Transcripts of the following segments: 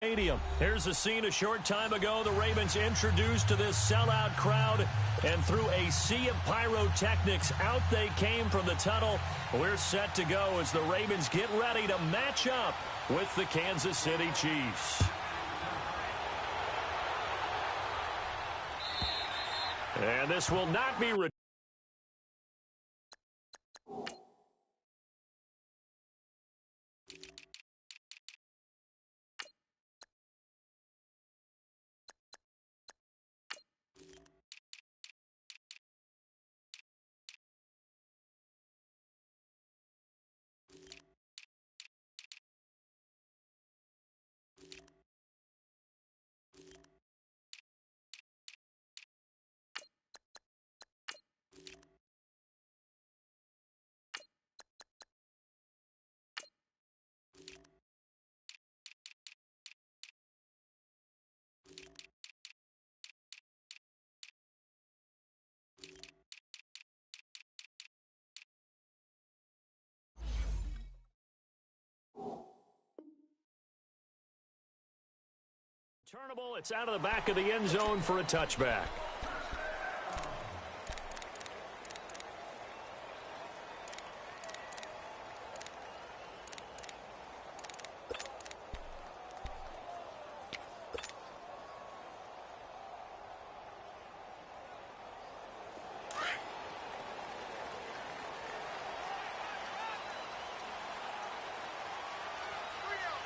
Stadium. Here's a scene a short time ago. The Ravens introduced to this sellout crowd, and through a sea of pyrotechnics, out they came from the tunnel. We're set to go as the Ravens get ready to match up with the Kansas City Chiefs. And this will not be returnable. It's out of the back of the end zone for a touchback.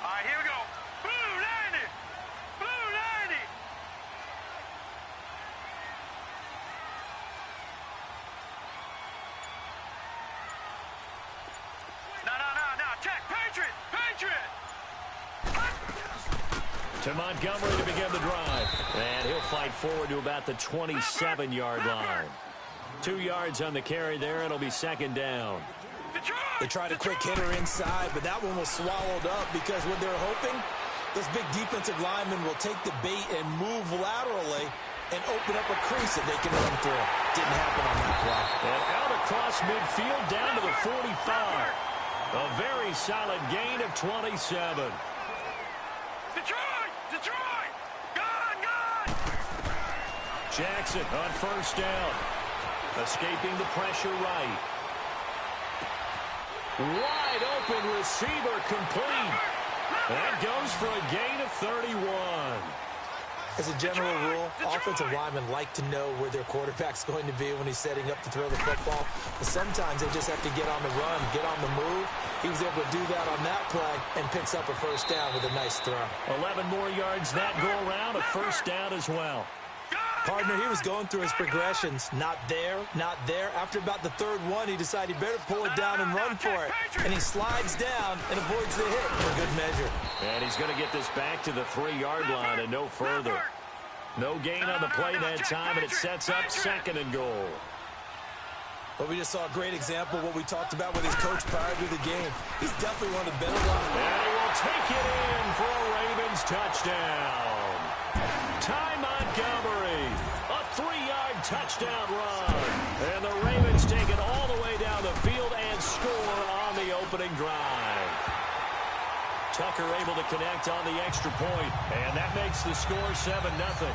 All right, here we go. Blue 90! Blue 90! No. Check. Patriot! Patriot! To Montgomery to begin the drive. And he'll fight forward to about the 27-yard line. 2 yards on the carry there. It'll be second down. They tried a quick hitter inside, but that one was swallowed up because what they're hoping, those big defensive linemen will take the bait and move laterally and open up a crease that they can run through. Didn't happen on that play. And out across midfield down to the 45. A very solid gain of 27. Detroit! Gone! Jackson on first down. Escaping the pressure right. Wide open receiver complete. That goes for a gain of 31. As a general rule, offensive linemen like to know where their quarterback's going to be when he's setting up to throw the football. But sometimes they just have to get on the run, get on the move. He was able to do that on that play and picks up a first down with a nice throw. 11 more yards that go around, a first down as well. Partner, he was going through his progressions. Not there. After about the third one, he decided he better pull it down and run for it. And he slides down and avoids the hit for good measure. And he's going to get this back to the 3-yard line and no further. No gain on the play that time, and it sets up second and goal. Well, we just saw a great example of what we talked about with his coach prior to the game. He's definitely one of the better ones. And he will take it in for a Ravens touchdown. Ty Montgomery, a 3-yard touchdown run. And the Ravens take it all the way down the field and score on the opening drive. Tucker able to connect on the extra point, and that makes the score 7-0.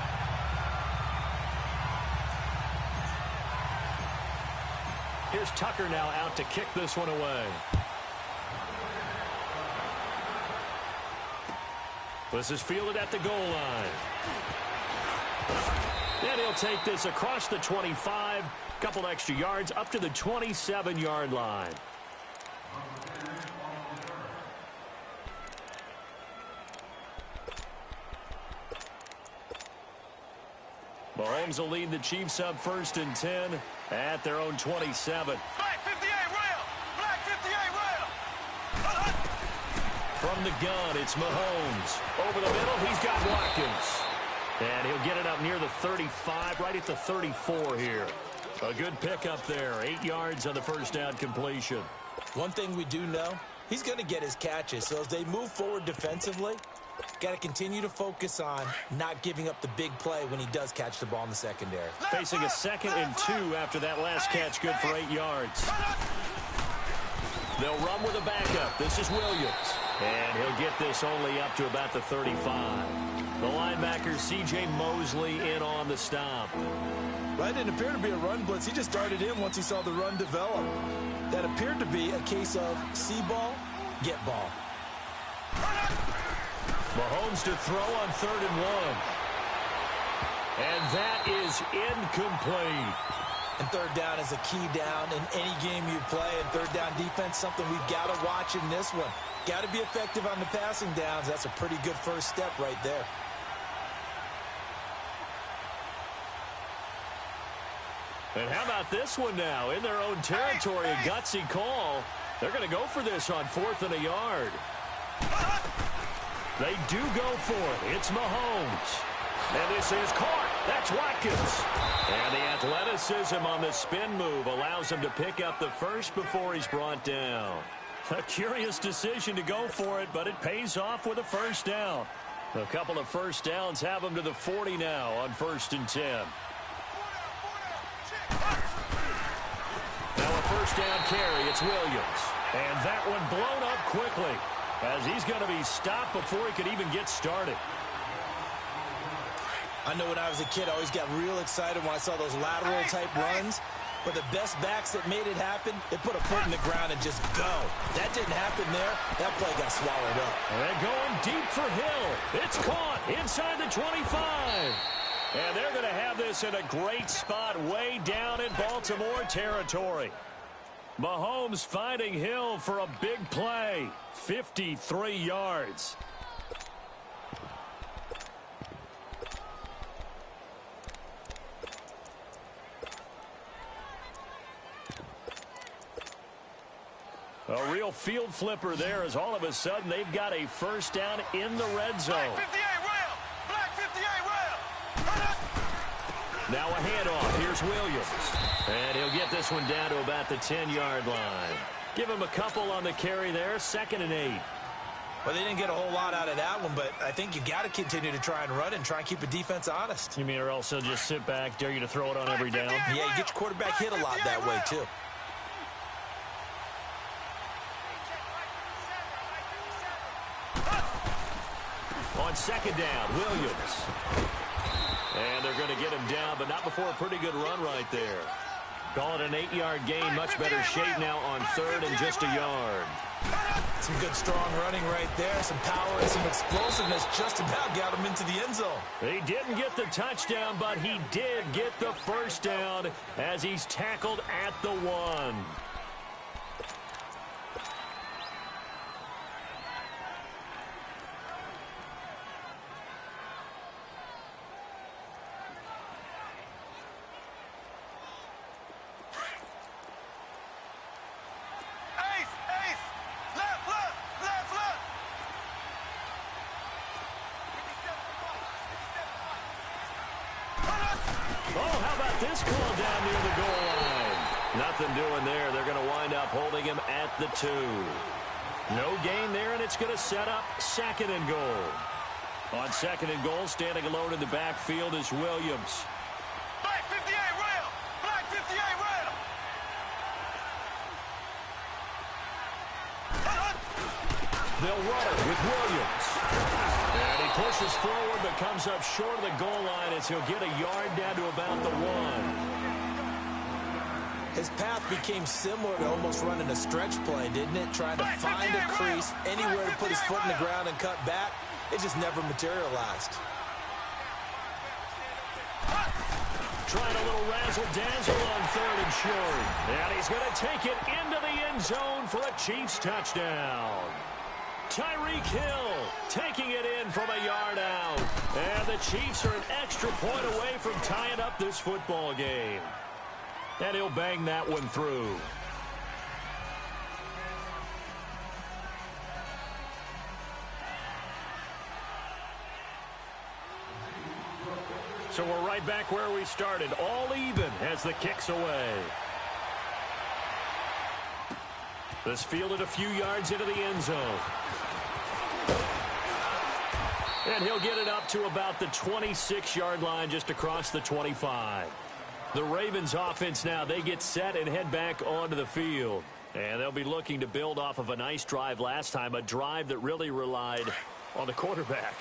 Here's Tucker now out to kick this one away. This is fielded at the goal line. And he'll take this across the 25, couple extra yards up to the 27-yard line. Mahomes will lead the Chiefs up 1st and 10 at their own 27. Black 58 rail! Black 58 rail! From the gun, it's Mahomes. Over the middle, he's got Watkins. And he'll get it up near the 35, right at the 34 here. A good pickup there. 8 yards on the first down completion. One thing we do know, he's going to get his catches. So as they move forward defensively, got to continue to focus on not giving up the big play when he does catch the ball in the secondary. Facing a 2nd and 2 after that last catch, good for 8 yards. They'll run with a backup. This is Williams. And he'll get this only up to about the 35. The linebacker, C.J. Mosley, in on the stop. Right, didn't appear to be a run blitz. He just darted in once he saw the run develop. That appeared to be a case of see ball, get ball. Mahomes to throw on 3rd and 1. And that is incomplete. And 3rd down is a key down in any game you play. And 3rd down defense, something we've got to watch in this one. Got to be effective on the passing downs. That's a pretty good first step right there. And how about this one now? In their own territory, a gutsy call. They're going to go for this on 4th and a yard. They do go for it. It's Mahomes. And this is caught. That's Watkins. And the athleticism on the spin move allows him to pick up the first before he's brought down. A curious decision to go for it, but it pays off with a first down. A couple of first downs have him to the 40 now on 1st and 10. Now a first down carry. It's Williams. And that one blown up quickly as he's going to be stopped before he could even get started. I know when I was a kid, I always got real excited when I saw those lateral-type runs. But the best backs that made it happen, they put a foot in the ground and just go. That didn't happen there. That play got swallowed up. And going deep for Hill. It's caught inside the 25. And they're going to have this in a great spot way down in Baltimore territory. Mahomes finding Hill for a big play. 53 yards. A real field flipper there as all of a sudden they've got a first down in the red zone. Black 58 rail. Black 58 rail. Now a handoff. Here's Williams. And he'll get this one down to about the 10-yard line. Give him a couple on the carry there. 2nd and 8. Well, they didn't get a whole lot out of that one, but I think you got to continue to try and run and try and keep the defense honest. You mean or else they'll just sit back, dare you to throw it on every down? Yeah, you get your quarterback hit a lot that way, too. On 2nd down, Williams. And they're going to get him down, but not before a pretty good run right there. Call it an 8-yard gain. Much better shape now on 3rd and just a yard. Some good, strong running right there. Some power and some explosiveness just about got him into the end zone. He didn't get the touchdown, but he did get the first down as he's tackled at the 1. This call down near the goal line. Nothing doing there. They're going to wind up holding him at the 2. No gain there, and it's going to set up 2nd and goal. On 2nd and goal, standing alone in the backfield is Williams. Black 58 rail. Black 58 rail. They'll run it with Williams. And he pushes forward but comes up short of the goal line as he'll get a yard down to about the 1. His path became similar to almost running a stretch play, didn't it? Trying to find a crease, anywhere to put his foot in the ground and cut back. It just never materialized. Trying a little razzle-dazzle on 3rd and short. And he's going to take it into the end zone for a Chiefs touchdown. Tyreek Hill taking it in from a yard out. And the Chiefs are an extra point away from tying up this football game. And he'll bang that one through. So we're right back where we started. All even as the kick's away. This fielded a few yards into the end zone. And he'll get it up to about the 26-yard line just across the 25. The Ravens offense now, they get set and head back onto the field. And they'll be looking to build off of a nice drive last time, a drive that really relied on the quarterback.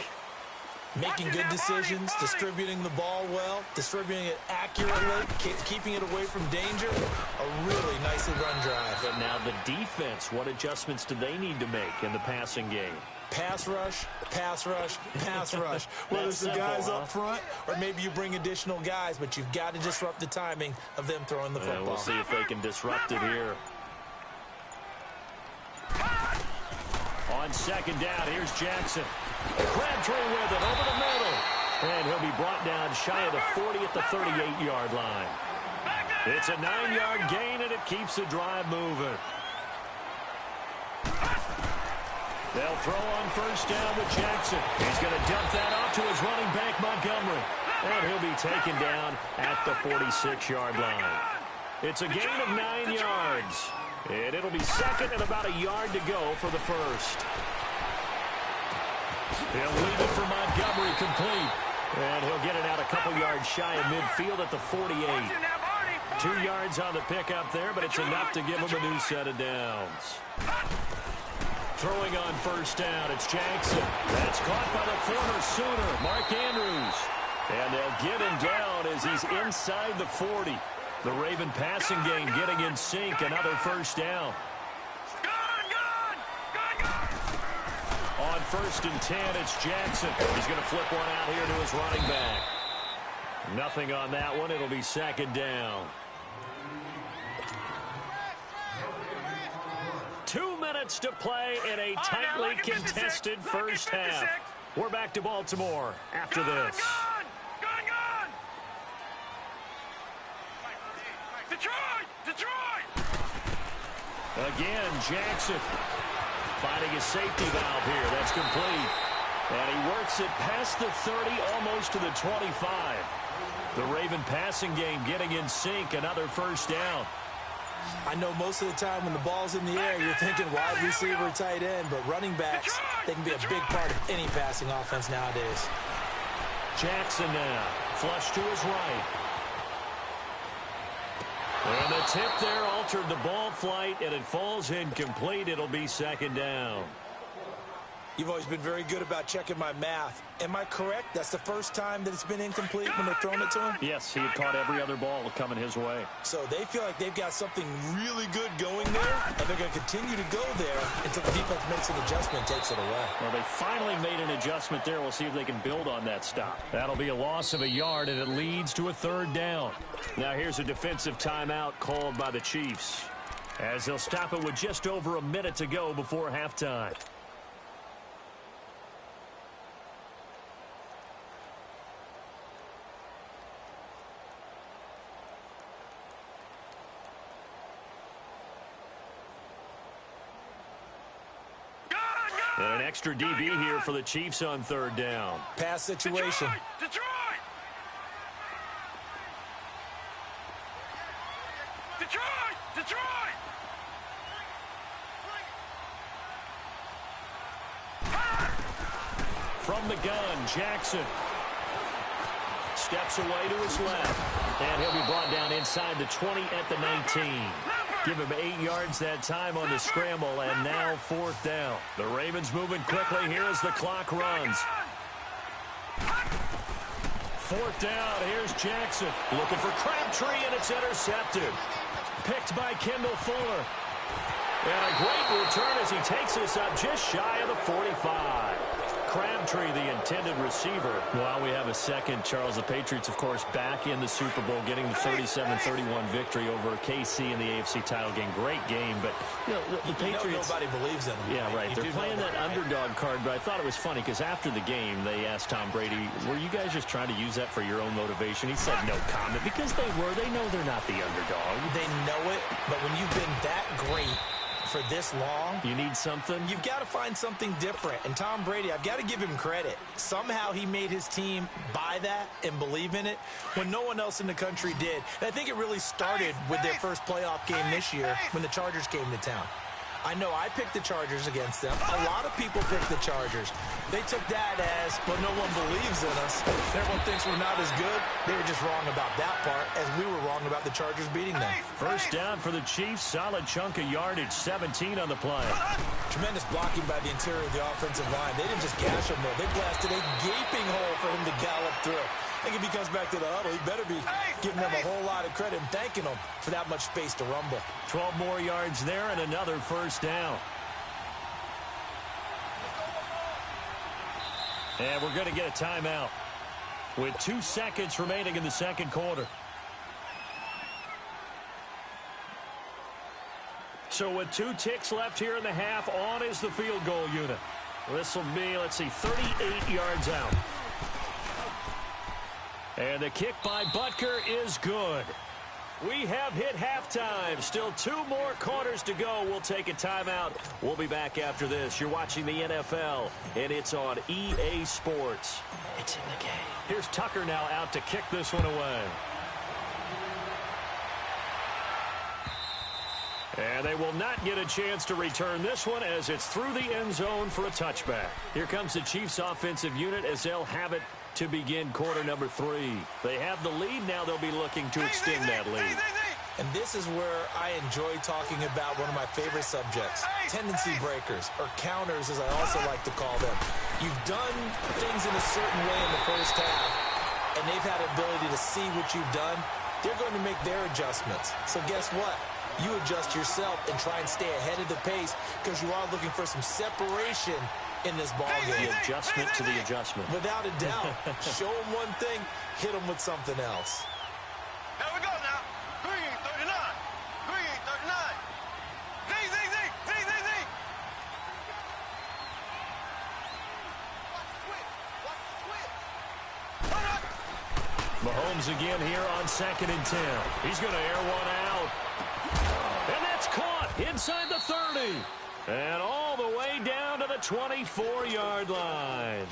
Making good decisions, distributing the ball well, distributing it accurately, keeping it away from danger. A really nicely run drive. But now the defense, what adjustments do they need to make in the passing game? Pass rush, pass rush, pass rush. Whether it's the guys up front or maybe you bring additional guys, but you've got to disrupt the timing of them throwing the football. We'll see if they can disrupt it here. On second down, here's Jackson. Crabtree with it over the middle. And he'll be brought down shy of the 40 at the 38-yard line. It's a 9-yard gain, and it keeps the drive moving. They'll throw on first down with Jackson. He's going to dump that off to his running back, Montgomery. And he'll be taken down at the 46-yard line. It's a gain of 9 yards. And it'll be second and about a yard to go for the first. He'll leave it for Montgomery complete. And he'll get it out a couple yards shy of midfield at the 48. 2 yards on the pickup there, but it's enough to give him a new set of downs. Throwing on first down, it's Jackson. That's caught by the former Sooner, Mark Andrews. And they'll get him down as he's inside the 40. The Raven passing game getting in sync, another first down. On first and 10, it's Jackson. He's going to flip one out here to his running back. Nothing on that one. It'll be second down. 2 minutes to play in a tightly contested first half. We're back to Baltimore after this. Again, Jackson finding his safety valve here. That's complete. And he works it past the 30, almost to the 25. The Raven passing game getting in sync. Another first down. I know most of the time when the ball's in the air, you're thinking wide receiver, tight end, but running backs, they can be a big part of any passing offense nowadays. Jackson now, flush to his right. And the tip there altered the ball flight, and it falls incomplete. It'll be second down. You've always been very good about checking my math. Am I correct? That's the first time that it's been incomplete when they've thrown it to him? Yes, he had caught every other ball coming his way. So they feel like they've got something really good going there, and they're going to continue to go there until the defense makes an adjustment and takes it away. Well, they finally made an adjustment there. We'll see if they can build on that stop. That'll be a loss of a yard, and it leads to a third down. Now here's a defensive timeout called by the Chiefs, as they'll stop it with just over a minute to go before halftime. And an extra DB here for the Chiefs on third down. Pass situation. Detroit! From the gun, Jackson steps away to his left. And he'll be brought down inside the 20 at the 19. Give him 8 yards that time on the scramble, and now fourth down. The Ravens moving quickly here as the clock runs. Fourth down, here's Jackson. Looking for Crabtree, and it's intercepted. Picked by Kendall Fuller. And a great return as he takes this up just shy of the 45. Crabtree, the intended receiver. While we have a second, Charles, the Patriots, of course, back in the Super Bowl, getting the 37-31 victory over KC in the AFC title game. Great game, but you know, the Patriots. Nobody believes in them. Yeah, right. They're playing that underdog card, but I thought it was funny because after the game, they asked Tom Brady, were you guys just trying to use that for your own motivation? He said no comment because they were. They know they're not the underdog. They know it, but when you've been that great for this long, you need something. You've got to find something different. And Tom Brady, I've got to give him credit. Somehow he made his team buy that and believe in it when no one else in the country did. And I think it really started with their first playoff game this year when the Chargers came to town. I know I picked the Chargers against them. A lot of people picked the Chargers. They took that as, but no one believes in us. Everyone thinks we're not as good. They were just wrong about that part, as we were wrong about the Chargers beating them. First down for the Chiefs. Solid chunk of yardage, 17 on the play. Tremendous blocking by the interior of the offensive line. They didn't just gash him, though. They blasted a gaping hole for him to gallop through. I think if he comes back to the huddle, he better be giving them a whole lot of credit and thanking them for that much space to rumble. 12 more yards there and another first down. And we're going to get a timeout with 2 seconds remaining in the second quarter. So with 2 ticks left here in the half, on is the field goal unit. This will be, let's see, 38 yards out. And the kick by Butker is good. We have hit halftime. Still 2 more quarters to go. We'll take a timeout. We'll be back after this. You're watching the NFL, and it's on EA Sports. It's in the game. Here's Tucker now out to kick this one away. And they will not get a chance to return this one as it's through the end zone for a touchback. Here comes the Chiefs offensive unit as they'll have it to begin quarter number 3. They have the lead. Now they'll be looking to extend that lead. And this is where I enjoy talking about one of my favorite subjects, tendency breakers, or counters as I also like to call them. You've done things in a certain way in the first half, and they've had the ability to see what you've done. They're going to make their adjustments. So guess what? You adjust yourself and try and stay ahead of the pace because you are looking for some separation in this ball game. The adjustment to the adjustment. Without a doubt. Show them one thing, hit them with something else. There we go now. Green 39. Green 39. Z, Z, Z, Z, Z, Z. Mahomes again here on 2nd and 10. He's going to air one out. And that's caught inside the 30. And all the way down to the 24-yard line.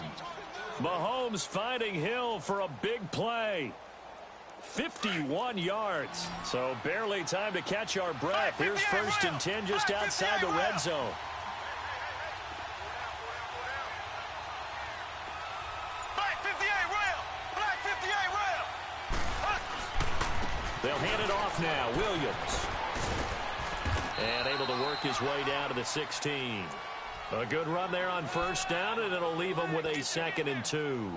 Mahomes finding Hill for a big play. 51 yards. So barely time to catch our breath. Here's 1st and 10 just outside the red zone. Black 58 rail. Black 58 rail. They'll hand it off now. Williams. And able to work his way down to the 16. A good run there on 1st down, and it'll leave him with a 2nd and 2.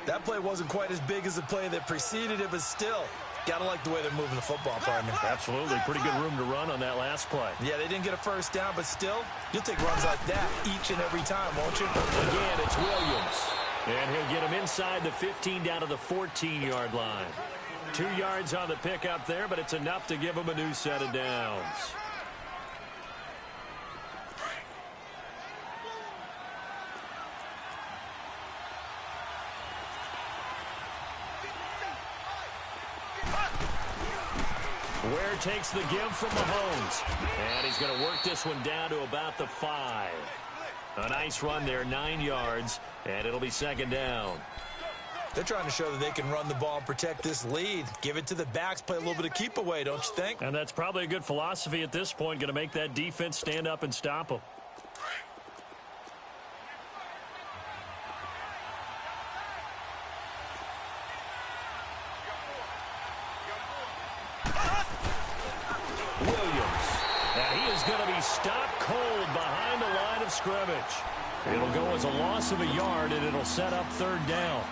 That play wasn't quite as big as the play that preceded it, but still, gotta like the way they're moving the football, partner. Absolutely. Pretty good room to run on that last play. Yeah, they didn't get a 1st down, but still, you'll take runs like that each and every time, won't you? Again, it's Williams. And he'll get him inside the 15 down to the 14-yard line. 2 yards on the pickup there, but it's enough to give him a new set of downs. Ware takes the give from Mahomes. And he's going to work this one down to about the 5. A nice run there, 9 yards, and it'll be 2nd down. They're trying to show that they can run the ball and protect this lead. Give it to the backs, play a little bit of keep away, don't you think? And that's probably a good philosophy at this point, going to make that defense stand up and stop them. Williams. And he is going to be stopped cold behind the line of scrimmage. It'll go as a loss of a yard, and it'll set up 3rd down.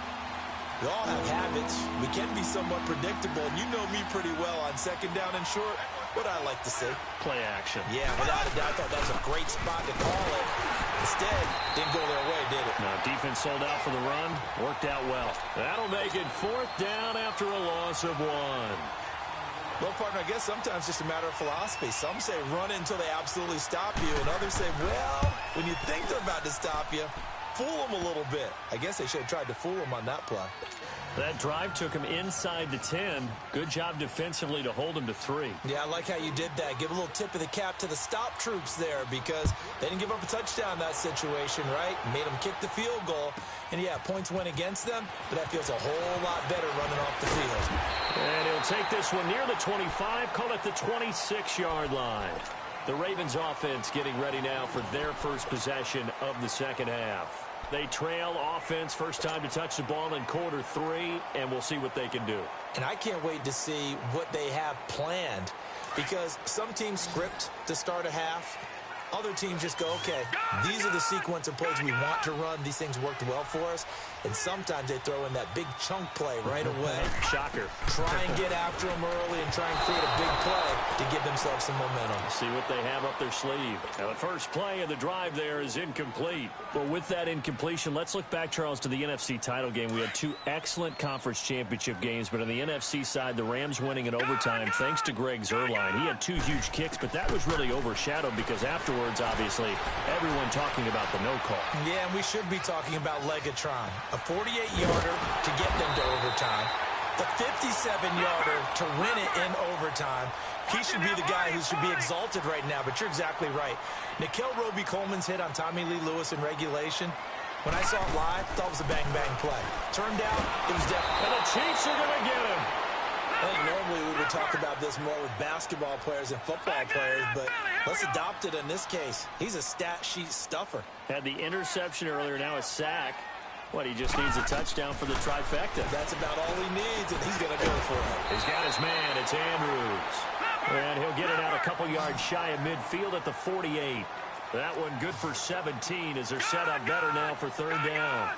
We all have habits. We can be somewhat predictable. You know me pretty well on 2nd down and short. What I like to say. Play action. Yeah, without a doubt, I thought that was a great spot to call it. Instead, didn't go their way, did it? Now, defense sold out for the run. Worked out well. That'll make it 4th down after a loss of 1. Well, partner, I guess sometimes it's just a matter of philosophy. Some say run it until they absolutely stop you, and others say, well, when you think they're about to stop you, fool them a little bit. I guess they should have tried to fool them on that play. That drive took him inside the 10. Good job defensively to hold him to 3. Yeah, I like how you did that. Give a little tip of the cap to the stop troops there because they didn't give up a touchdown in that situation, right? Made them kick the field goal. And, yeah, points went against them, but that feels a whole lot better running off the field. And he'll take this one near the 25, call it the 26-yard line. The Ravens offense getting ready now for their first possession of the second half. They trail offense, first time to touch the ball in quarter 3, and we'll see what they can do. And I can't wait to see what they have planned, because some teams script to start a half. Other teams just go, okay, these are the sequence of plays we want to run. These things worked well for us. And sometimes they throw in that big chunk play right away. Shocker. Try and get after them early and try and create a big play to give themselves some momentum. See what they have up their sleeve. Now, the first play of the drive there is incomplete. Well, with that incompletion, let's look back, Charles, to the NFC title game. We had 2 excellent conference championship games, but on the NFC side, the Rams winning in overtime thanks to Greg Zuerlein. He had 2 huge kicks, but that was really overshadowed because afterwards, obviously, everyone talking about the no call. Yeah, and we should be talking about Legatron. A 48-yarder to get them to overtime. The 57-yarder to win it in overtime. He should be the guy who should be exalted right now, but you're exactly right. Nikel Roby-Coleman's hit on Tommy Lee Lewis in regulation, when I saw it live, thought it was a bang-bang play. Turned out, it was definitely. And the Chiefs are going to get him. I think normally we would talk about this more with basketball players and football players, but let's adopt it in this case. He's a stat sheet stuffer. Had the interception earlier, now a sack. What, he just needs a touchdown for the trifecta. That's about all he needs, and he's going to go for it. He's got his man. It's Andrews. And he'll get it out a couple yards shy of midfield at the 48. That one good for 17 as they're set up better now for third down.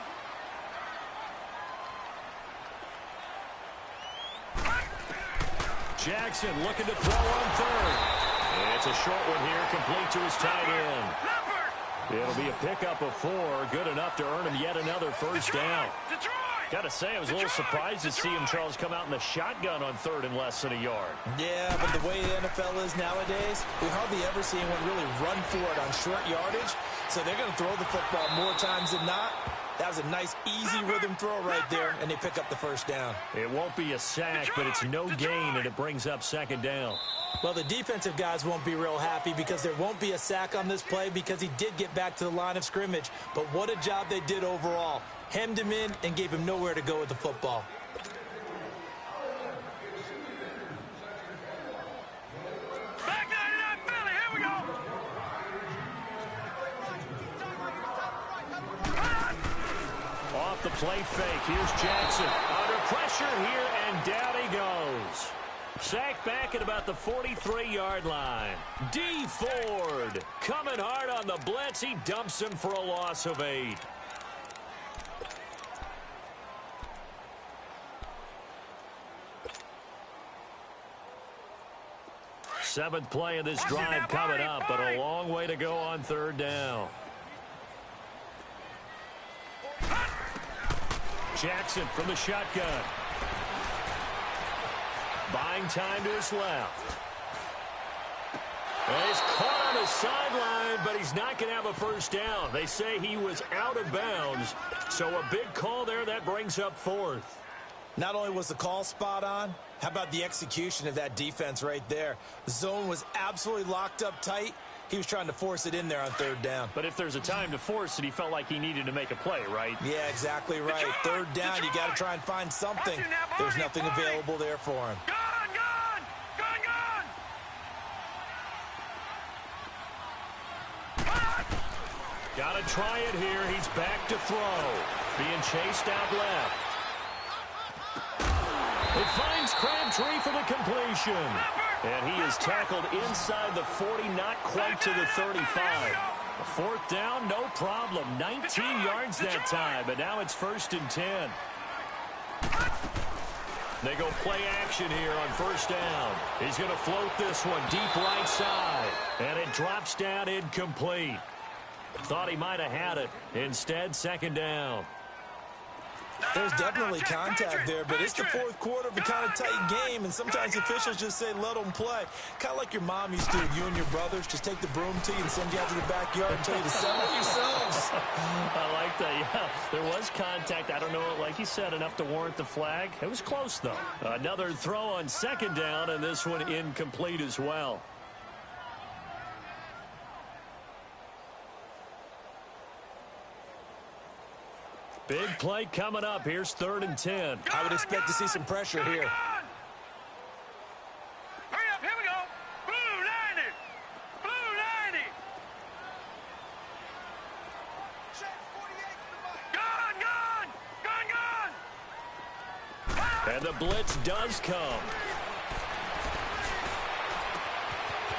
Jackson looking to throw on third. And it's a short one here, complete to his tight end. It'll be a pickup of 4, good enough to earn him yet another first down. Got to say, I was a little surprised to see him, Charles, come out in the shotgun on third and less than a yard. Yeah, but the way the NFL is nowadays, we hardly ever see anyone really run for it on short yardage. So they're going to throw the football more times than not. That was a nice, easy rhythm throw right there, and they pick up the first down. It won't be a sack, but it's no gain, and it brings up second down. Well, the defensive guys won't be real happy because there won't be a sack on this play because he did get back to the line of scrimmage. But what a job they did overall. Hemmed him in and gave him nowhere to go with the football. Back 99 Philly, here we go. Off the play fake, here's Jackson. Under pressure here, and down he goes. Sacked back at about the 43-yard line. D. Ford coming hard on the blitz. He dumps him for a loss of 8. Seventh play of this drive coming up, but a long way to go on third down. Jackson from the shotgun. Buying time to his left. And he's caught on the sideline, but he's not going to have a first down. They say he was out of bounds, so a big call there. That brings up 4th. Not only was the call spot on, how about the execution of that defense right there? The zone was absolutely locked up tight. He was trying to force it in there on third down. But if there's a time to force it, he felt like he needed to make a play, right? Yeah, exactly right. Third down, you got to try and find something. There's nothing available there for him. Got to try it here. He's back to throw. Being chased out left. It finds Crabtree for the completion. And he is tackled inside the 40, not quite to the 35. A fourth down, no problem. 19 yards that time, but now it's 1st and 10. They go play action here on first down. He's going to float this one deep right side. And it drops down incomplete. Thought he might have had it. Instead, second down. There's definitely contact there, but it's the fourth quarter of a kind of tight game, and sometimes officials just say, let them play. Kind of like your mom used to with you and your brothers. Just take the broom to you and send you out to the backyard and tell you to settle it yourselves. I like that, yeah. There was contact. I don't know, like you said, enough to warrant the flag. It was close, though. Another throw on second down, and this one incomplete as well. Big play coming up. Here's 3rd and 10. I would expect to see some pressure here. Hurry up, here we go. Blue 90. Blue And the blitz does come.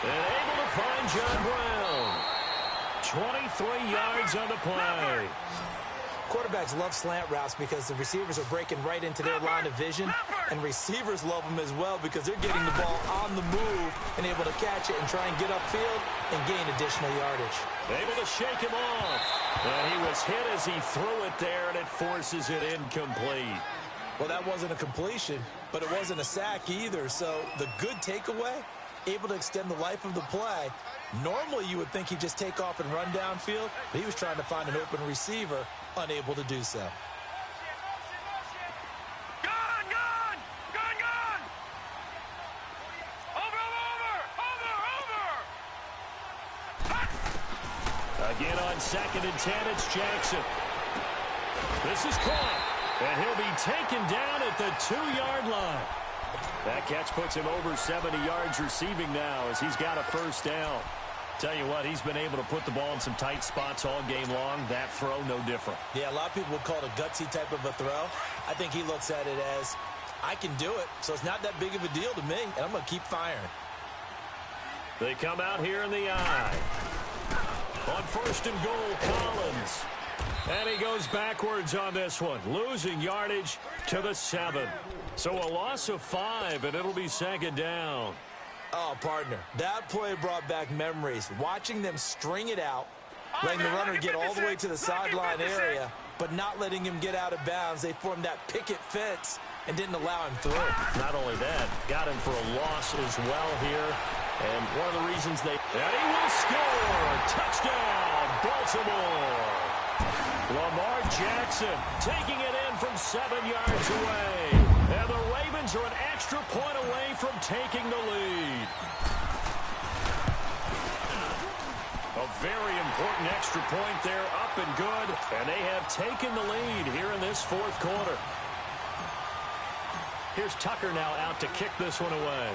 And able to find John Brown. 23 yards on the play. Quarterbacks love slant routes because the receivers are breaking right into their line of vision, and receivers love them as well because they're getting the ball on the move and able to catch it and try and get upfield and gain additional yardage. Able to shake him off. And he was hit as he threw it there, and it forces it incomplete. Well, that wasn't a completion, but it wasn't a sack either. So the good takeaway, able to extend the life of the play. Normally, you would think he'd just take off and run downfield, but he was trying to find an open receiver, unable to do so. Gone, gone! Gone, gone! Over! Again on 2nd and 10, it's Jackson. This is caught, and he'll be taken down at the 2-yard line. That catch puts him over 70 yards receiving now as he's got a first down. Tell you what, he's been able to put the ball in some tight spots all game long. That throw, no different. Yeah, a lot of people would call it a gutsy type of a throw. I think he looks at it as, I can do it, so it's not that big of a deal to me, and I'm going to keep firing. They come out here in the eye. On 1st and goal, Collins. And he goes backwards on this one, losing yardage to the 7. So a loss of 5, and it'll be 2nd down. Oh, partner, that play brought back memories. Watching them string it out, letting the runner get all the way to the sideline area, but not letting him get out of bounds. They formed that picket fence and didn't allow him through. Not only that, got him for a loss as well here. And one of the reasons they... And he will score! Touchdown, Baltimore! Lamar Jackson taking it in from 7 yards away. And the Ravens are an extra point away from taking the lead. A very important extra point there, up and good. And they have taken the lead here in this 4th quarter. Here's Tucker now out to kick this one away.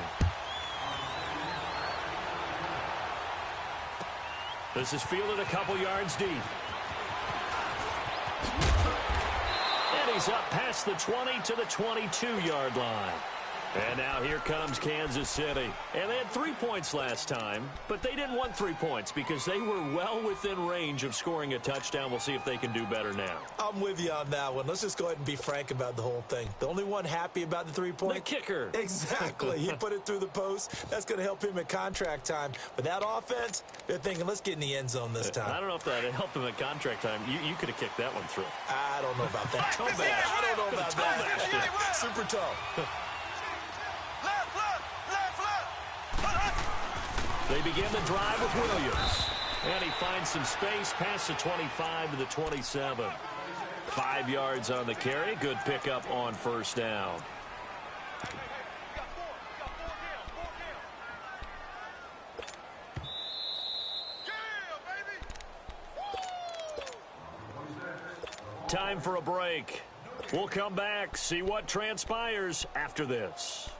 This is fielded a couple yards deep. And he's up past the 20 to the 22-yard line. And now here comes Kansas City. And they had 3 points last time, but they didn't want 3 points because they were well within range of scoring a touchdown. We'll see if they can do better now. I'm with you on that one. Let's just go ahead and be frank about the whole thing. The only one happy about the 3-point? The kicker. Exactly. He put it through the post. That's going to help him at contract time. But that offense, they're thinking, let's get in the end zone this time. I don't know if that helped him at contract time. You could have kicked that one through. I don't know about that. Toe bash. I don't know about that. Super toe. They begin the drive with Williams. And he finds some space past the 25 to the 27. 5 yards on the carry. Good pickup on 1st down. Time for a break. We'll come back, see what transpires after this.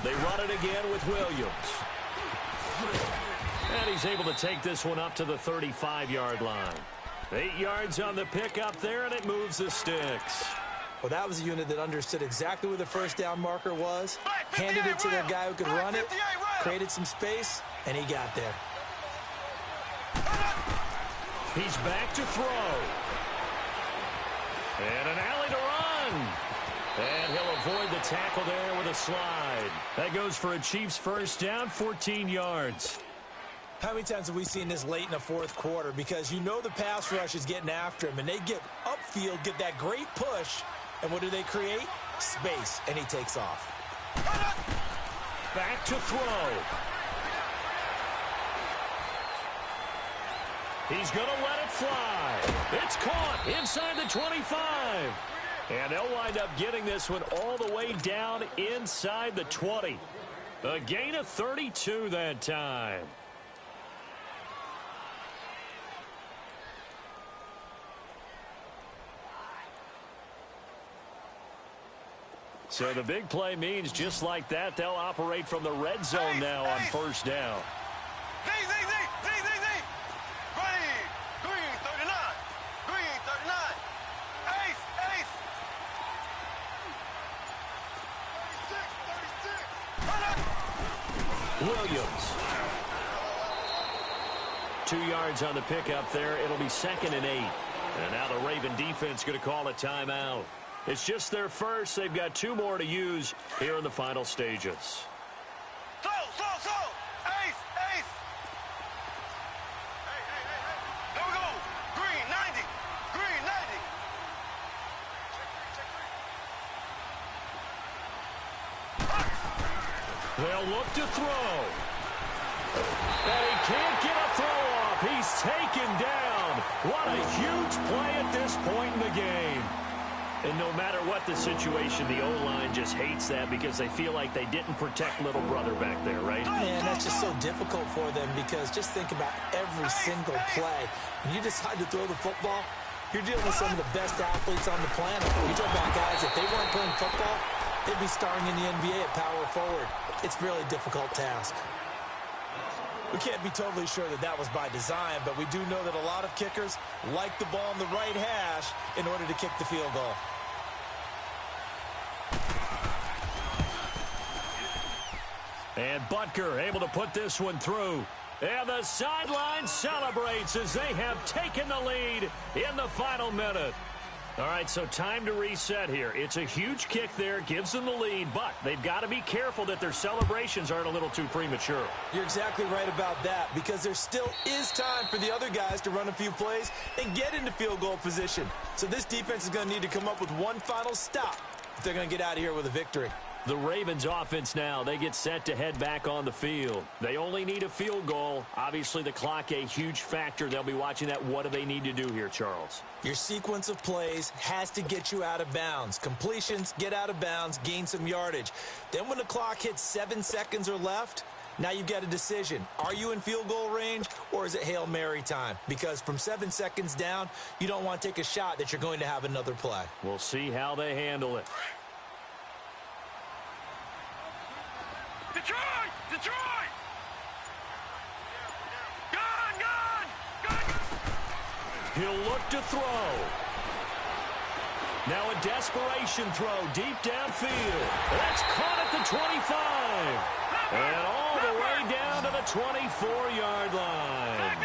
They run it again with Williams. And he's able to take this one up to the 35-yard line. 8 yards on the pickup there, and it moves the sticks. Well, that was a unit that understood exactly where the first down marker was, handed it to their guy who could run it, created some space, and he got there. He's back to throw. And an alley to run. And he'll avoid the tackle there with a slide. That goes for a Chiefs first down, 14 yards. How many times have we seen this late in the 4th quarter? Because you know the pass rush is getting after him, and they get upfield, get that great push, and what do they create? Space, and he takes off. Back to throw. He's going to let it fly. It's caught inside the 25. And they'll wind up getting this one all the way down inside the 20. A gain of 32 that time. So the big play means just like that, they'll operate from the red zone now on first down. Z. Green, 39. Green, 39. Ace. 36. Williams. 2 yards on the pickup there. It'll be 2nd and 8. And now the Raven defense going to call a timeout. It's just their first. They've got 2 more to use here in the final stages. So. Ace. Hey. Here we go. Green, 90. Green, 90. They'll look to throw. And he can't get a throw off. He's taken down. What a huge play at this point in the game. And no matter what the situation, the O-line just hates that because they feel like they didn't protect little brother back there, right? Man, that's just so difficult for them because just think about every single play. When you decide to throw the football, you're dealing with some of the best athletes on the planet. You talk about guys, if they weren't playing football, they'd be starring in the NBA at power forward. It's a really difficult task. We can't be totally sure that that was by design, but we do know that a lot of kickers like the ball on the right hash in order to kick the field goal. And Butker able to put this one through. And the sideline celebrates as they have taken the lead in the final minute. All right, so time to reset here. It's a huge kick there, gives them the lead, but they've got to be careful that their celebrations aren't a little too premature. You're exactly right about that because there still is time for the other guys to run a few plays and get into field goal position. So this defense is going to need to come up with one final stop if they're going to get out of here with a victory. The Ravens offense now, they get set to head back on the field. They only need a field goal. Obviously, the clock a huge factor. They'll be watching that. What do they need to do here, Charles? Your sequence of plays has to get you out of bounds. Completions, get out of bounds, gain some yardage. Then when the clock hits 7 seconds or left, now you've got a decision. Are you in field goal range or is it Hail Mary time? Because from 7 seconds down, you don't want to take a shot that you're going to have another play. We'll see how they handle it. Detroit! Gun! He'll look to throw. Now a desperation throw deep downfield. That's caught at the 25. And all the way down to the 24-yard line.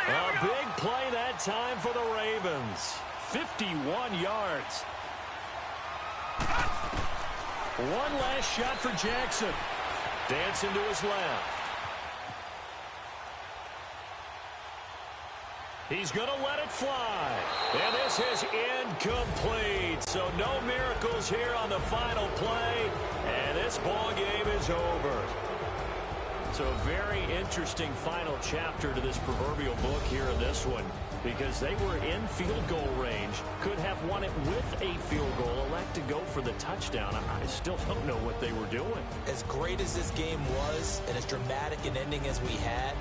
A big play that time for the Ravens. 51 yards. One last shot for Jackson. Dancing to his left. He's going to let it fly. And this is incomplete. So no miracles here on the final play. And this ball game is over. So a very interesting final chapter to this proverbial book here in this one, because they were in field goal range, could have won it with a field goal, elect to go for the touchdown. I still don't know what they were doing. As great as this game was and as dramatic an ending as we had,